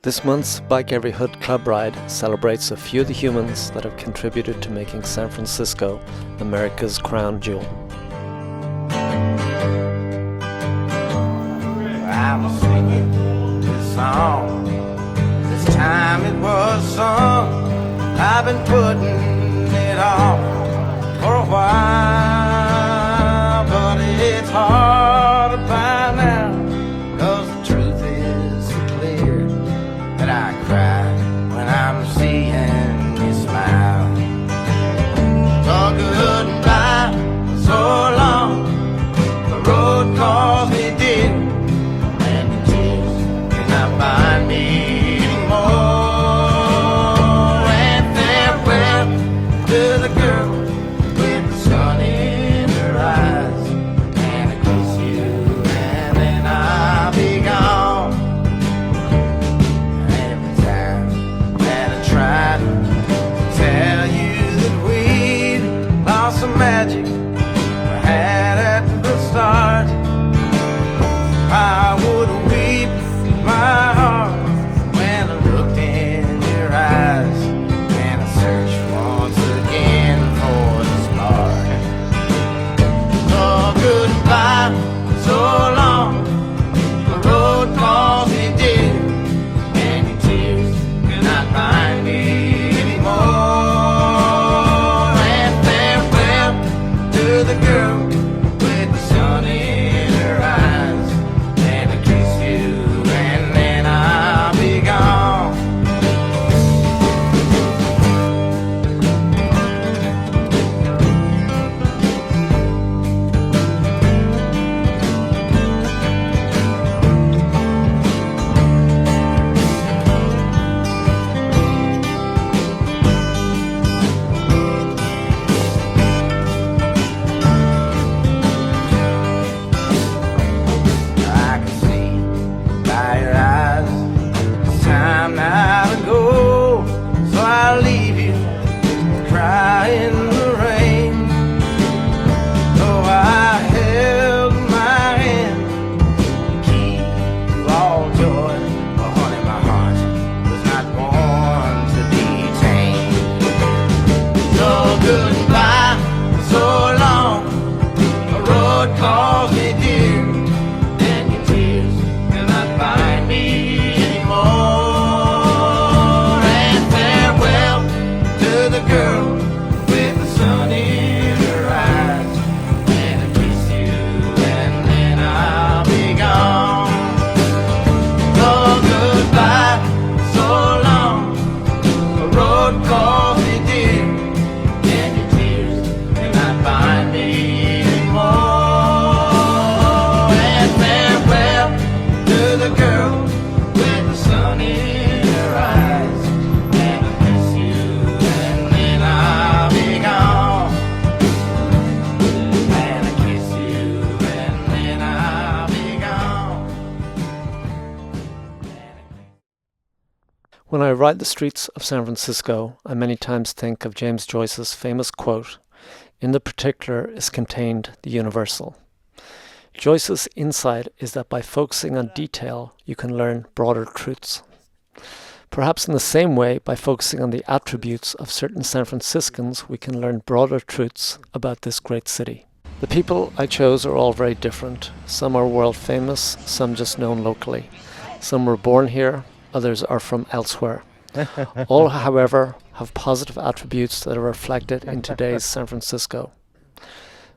This month's BikeEveryHood Club Ride celebrates a few of the humans that have contributed to making San Francisco America's crown jewel. I'm singing this song. This time it was sung. I've been putting it off for a while, but it's hard to find out, 'cause the truth is so clear that I cry when I'm seeing you smile. So goodbye for so long. The road calls me dear, and the tears cannot find me anymore. And farewell to the girl with the sun in her eyes, and I kiss you and then I'll be gone. Every time that I try to tell you that we'd lost some magic we had at the start, I would weep my heart when I looked in your eyes, and I searched once again for the spark. So goodbye, so long. The road calls me dear, and your tears cannot find me anymore. And farewell to the girl with the sun in her eyes, and I kiss you and then I'll be gone. I can see by your eyes it's time now to go, so I'll leave you cry in the rain. Though I held my hand to keep you all joy, but honey, my heart was not born to be tamed. So goodbye, so long. The road calls me dear, and your tears cannot find me anymore. And farewell to the girl with the sun in her eyes, and I kiss you and then I'll be gone. So goodbye, so long. The road calls me dear, and your tears cannot find me anymore. And farewell to the girl with the sun in her eyes, and I kiss you and then I'll be gone. And I kiss you and then I'll be gone. When I ride the streets of San Francisco, I many times think of James Joyce's famous quote, "In the particular is contained the universal." Joyce's insight is that by focusing on detail, you can learn broader truths. Perhaps in the same way, by focusing on the attributes of certain San Franciscans, we can learn broader truths about this great city. The people I chose are all very different. Some are world famous, some just known locally. Some were born here, others are from elsewhere. All, however, have positive attributes that are reflected in today's San Francisco.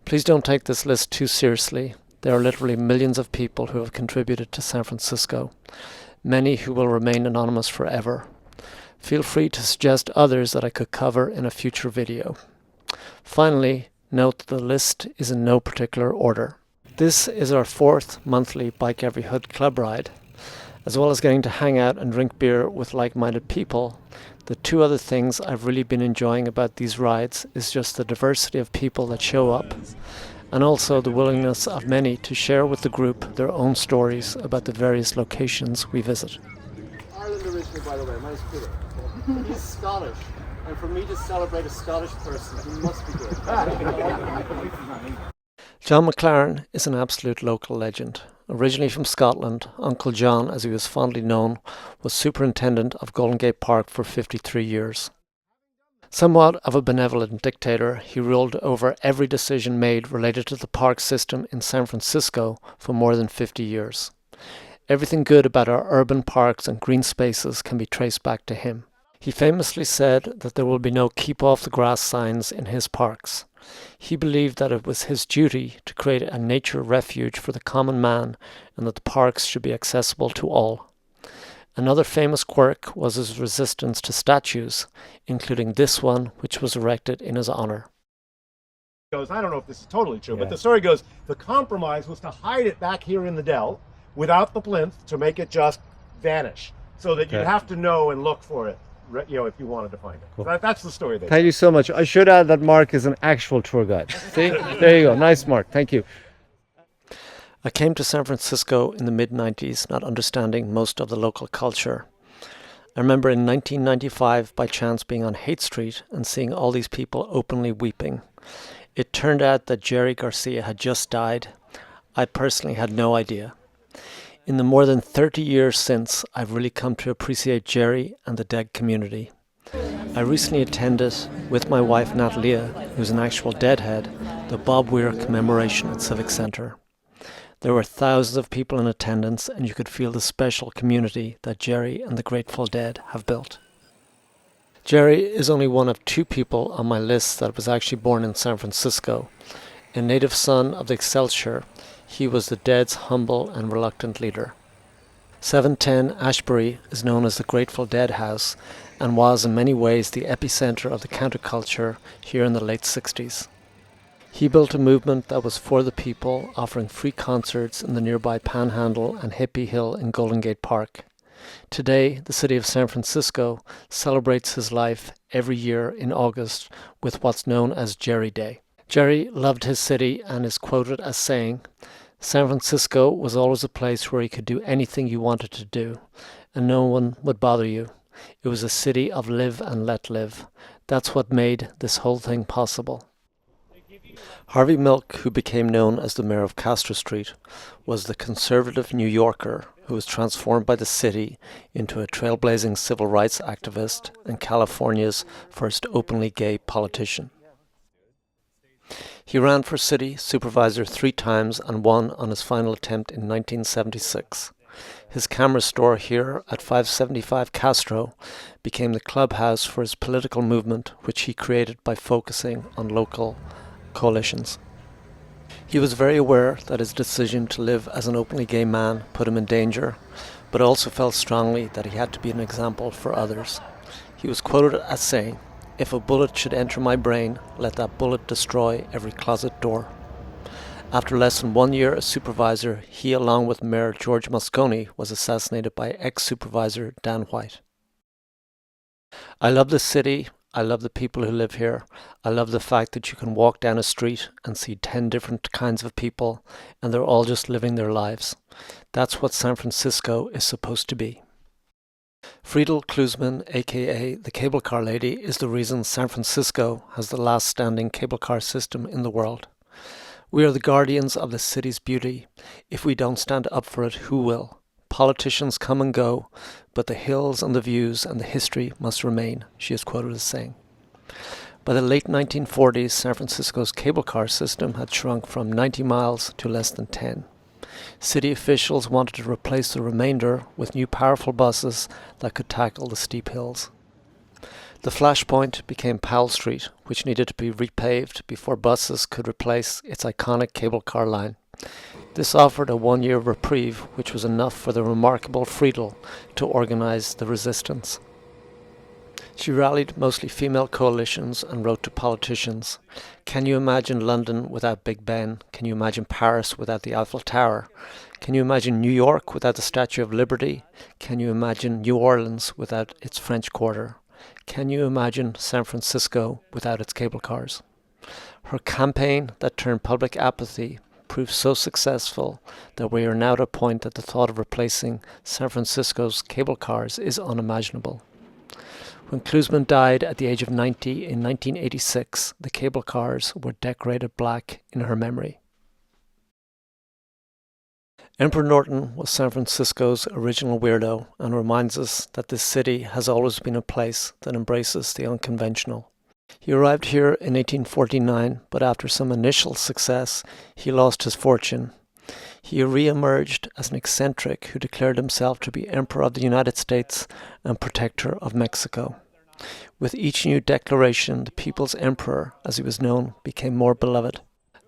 Please don't take this list too seriously. There are literally millions of people who have contributed to San Francisco, many who will remain anonymous forever. Feel free to suggest others that I could cover in a future video. Finally, note that the list is in no particular order. This is our 4th monthly BikeEveryHood Club Ride. As well as getting to hang out and drink beer with like-minded people, the two other things I've really been enjoying about these rides is just the diversity of people that show up, and also the willingness of many to share with the group their own stories about the various locations we visit. Ireland originally, by the way, my name's Peter. He's Scottish, and for me to celebrate a Scottish person, he must be good. John McLaren is an absolute local legend. originally from Scotland, Uncle John, as he was fondly known, was superintendent of Golden Gate Park for 53 years. Somewhat of a benevolent dictator, he ruled over every decision made related to the park system in San Francisco for more than 50 years. Everything good about our urban parks and green spaces can be traced back to him. He famously said that there will be no keep off the grass signs in his parks. He believed that it was his duty to create a nature refuge for the common man and that the parks should be accessible to all. Another famous quirk was his resistance to statues, including this one, which was erected in his honor. I don't know if this is totally true, but the story goes, the compromise was to hide it back here in the dell without the plinth to make it just vanish, so that you'd have to know and look for it, if you wanted to find it. Cool. That's the story. Thank you so much. I should add that Mark is an actual tour guide. See? There you go. Nice, Mark. Thank you. I came to San Francisco in the mid-90s, not understanding most of the local culture. I remember in 1995 by chance being on Haight Street and seeing all these people openly weeping. It turned out that Jerry Garcia had just died. I personally had no idea. In the more than 30 years since, I've really come to appreciate Jerry and the dead community. I recently attended, with my wife Natalia, who's an actual deadhead, the Bob Weir commemoration at Civic Center. There were thousands of people in attendance, and you could feel the special community that Jerry and the Grateful Dead have built. Jerry is only one of 2 people on my list that was actually born in San Francisco. A native son of the Excelsior, he was the Dead's humble and reluctant leader. 710 Ashbury is known as the Grateful Dead House and was in many ways the epicenter of the counterculture here in the late 60s. He built a movement that was for the people, offering free concerts in the nearby Panhandle and Hippie Hill in Golden Gate Park. Today, the city of San Francisco celebrates his life every year in August with what's known as Jerry Day. Jerry loved his city and is quoted as saying, "San Francisco was always a place where you could do anything you wanted to do, and no one would bother you. It was a city of live and let live. That's what made this whole thing possible." Harvey Milk, who became known as the mayor of Castro Street, was the conservative New Yorker who was transformed by the city into a trailblazing civil rights activist and California's first openly gay politician. He ran for city supervisor 3 times and won on his final attempt in 1976. His camera store here at 575 Castro became the clubhouse for his political movement, which he created by focusing on local coalitions. He was very aware that his decision to live as an openly gay man put him in danger, but also felt strongly that he had to be an example for others. He was quoted as saying, "If a bullet should enter my brain, let that bullet destroy every closet door." After less than 1 year as supervisor, he, along with Mayor George Moscone, was assassinated by ex-supervisor Dan White. I love the city. I love the people who live here. I love the fact that you can walk down a street and see 10 different kinds of people, and they're all just living their lives. That's what San Francisco is supposed to be. Friedel Klussman, aka the cable car lady, is the reason San Francisco has the last standing cable car system in the world. We are the guardians of the city's beauty. If we don't stand up for it, who will? Politicians come and go, but the hills and the views and the history must remain, she is quoted as saying. By the late 1940s, San Francisco's cable car system had shrunk from 90 miles to less than 10. City officials wanted to replace the remainder with new powerful buses that could tackle the steep hills. The flashpoint became Powell Street, which needed to be repaved before buses could replace its iconic cable car line. This offered a 1-year reprieve, which was enough for the remarkable Friedel to organize the resistance. She rallied mostly female coalitions and wrote to politicians. Can you imagine London without Big Ben? Can you imagine Paris without the Eiffel Tower? Can you imagine New York without the Statue of Liberty? Can you imagine New Orleans without its French Quarter? Can you imagine San Francisco without its cable cars? Her campaign that turned public apathy proved so successful that we are now at a point that the thought of replacing San Francisco's cable cars is unimaginable. When Klussmann died at the age of 90 in 1986, the cable cars were decorated black in her memory. Emperor Norton was San Francisco's original weirdo and reminds us that this city has always been a place that embraces the unconventional. He arrived here in 1849, but after some initial success, he lost his fortune. He re-emerged as an eccentric who declared himself to be Emperor of the United States and Protector of Mexico. With each new declaration, the People's Emperor, as he was known, became more beloved.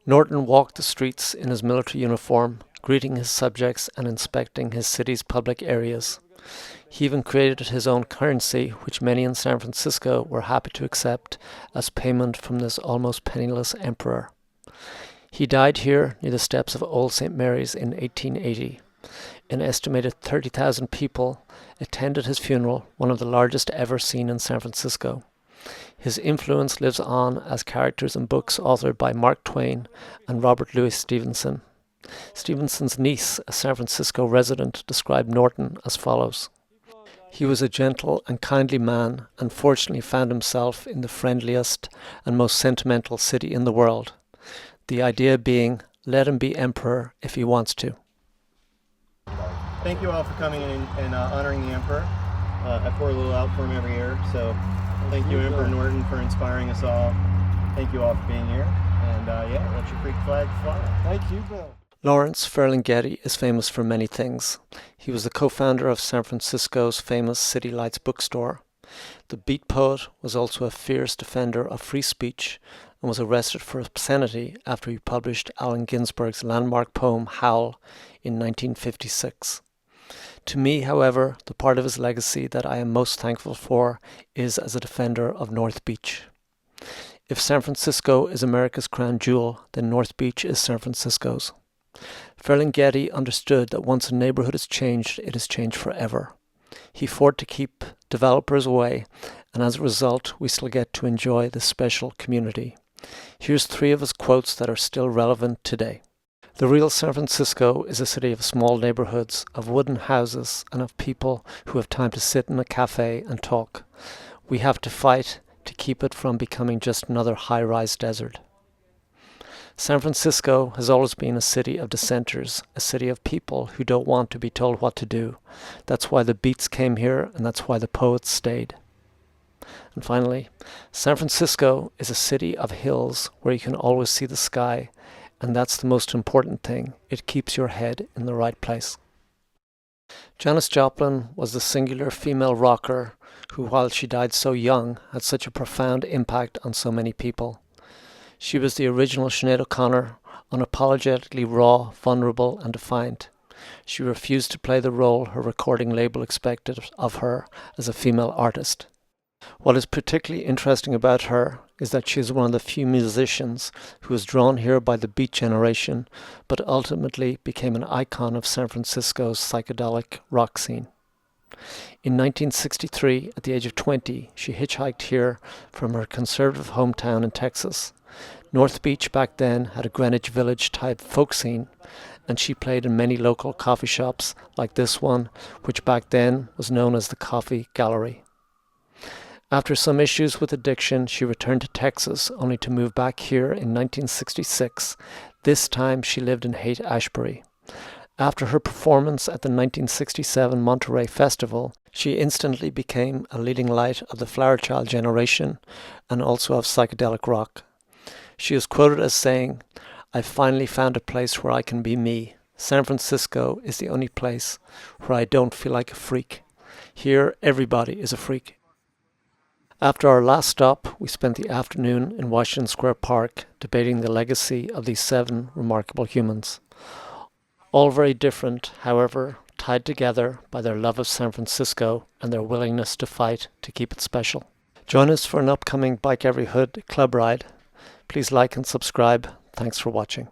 Norton walked the streets in his military uniform, greeting his subjects and inspecting his city's public areas. He even created his own currency, which many in San Francisco were happy to accept as payment from this almost penniless emperor. He died here near the steps of Old St. Mary's in 1880. An estimated 30,000 people attended his funeral, one of the largest ever seen in San Francisco. His influence lives on as characters in books authored by Mark Twain and Robert Louis Stevenson. Stevenson's niece, a San Francisco resident, described Norton as follows. He was a gentle and kindly man and fortunately found himself in the friendliest and most sentimental city in the world. The idea being, let him be emperor if he wants to. Thank you all for coming in and honoring the emperor. I pour a little out for him every year, so thank you, Emperor Norton, for inspiring us all. Thank you all for being here, and let your freak flag fly. Thank you, Bill. Lawrence Ferlinghetti is famous for many things. He was the co-founder of San Francisco's famous City Lights Bookstore. The beat poet was also a fierce defender of free speech and was arrested for obscenity after he published Allen Ginsberg's landmark poem Howl in 1956. To me, however, the part of his legacy that I am most thankful for is as a defender of North Beach. If San Francisco is America's crown jewel, then North Beach is San Francisco's. Ferlinghetti understood that once a neighborhood is changed, it is changed forever. He fought to keep developers away, and as a result, we still get to enjoy this special community. Here's 3 of his quotes that are still relevant today. The real San Francisco is a city of small neighborhoods, of wooden houses, and of people who have time to sit in a cafe and talk. We have to fight to keep it from becoming just another high-rise desert. San Francisco has always been a city of dissenters, a city of people who don't want to be told what to do. That's why the beats came here, and that's why the poets stayed. And finally, San Francisco is a city of hills where you can always see the sky, and that's the most important thing. It keeps your head in the right place. Janis Joplin was the singular female rocker who, while she died so young, had such a profound impact on so many people. She was the original Sinead O'Connor, unapologetically raw, vulnerable and defiant. She refused to play the role her recording label expected of her as a female artist. What is particularly interesting about her is that she is one of the few musicians who was drawn here by the Beat generation, but ultimately became an icon of San Francisco's psychedelic rock scene. In 1963, at the age of 20, she hitchhiked here from her conservative hometown in Texas. North Beach back then had a Greenwich Village-type folk scene, and she played in many local coffee shops like this one, which back then was known as the Coffee Gallery. After some issues with addiction, she returned to Texas, only to move back here in 1966. This time she lived in Haight-Ashbury. After her performance at the 1967 Monterey Festival, she instantly became a leading light of the Flower Child generation and also of psychedelic rock. She is quoted as saying, "I've finally found a place where I can be me. San Francisco is the only place where I don't feel like a freak. Here, everybody is a freak." After our last stop, we spent the afternoon in Washington Square Park debating the legacy of these 7 remarkable humans. All very different, however, tied together by their love of San Francisco and their willingness to fight to keep it special. Join us for an upcoming Bike Every Hood club ride. Please like and subscribe. Thanks for watching.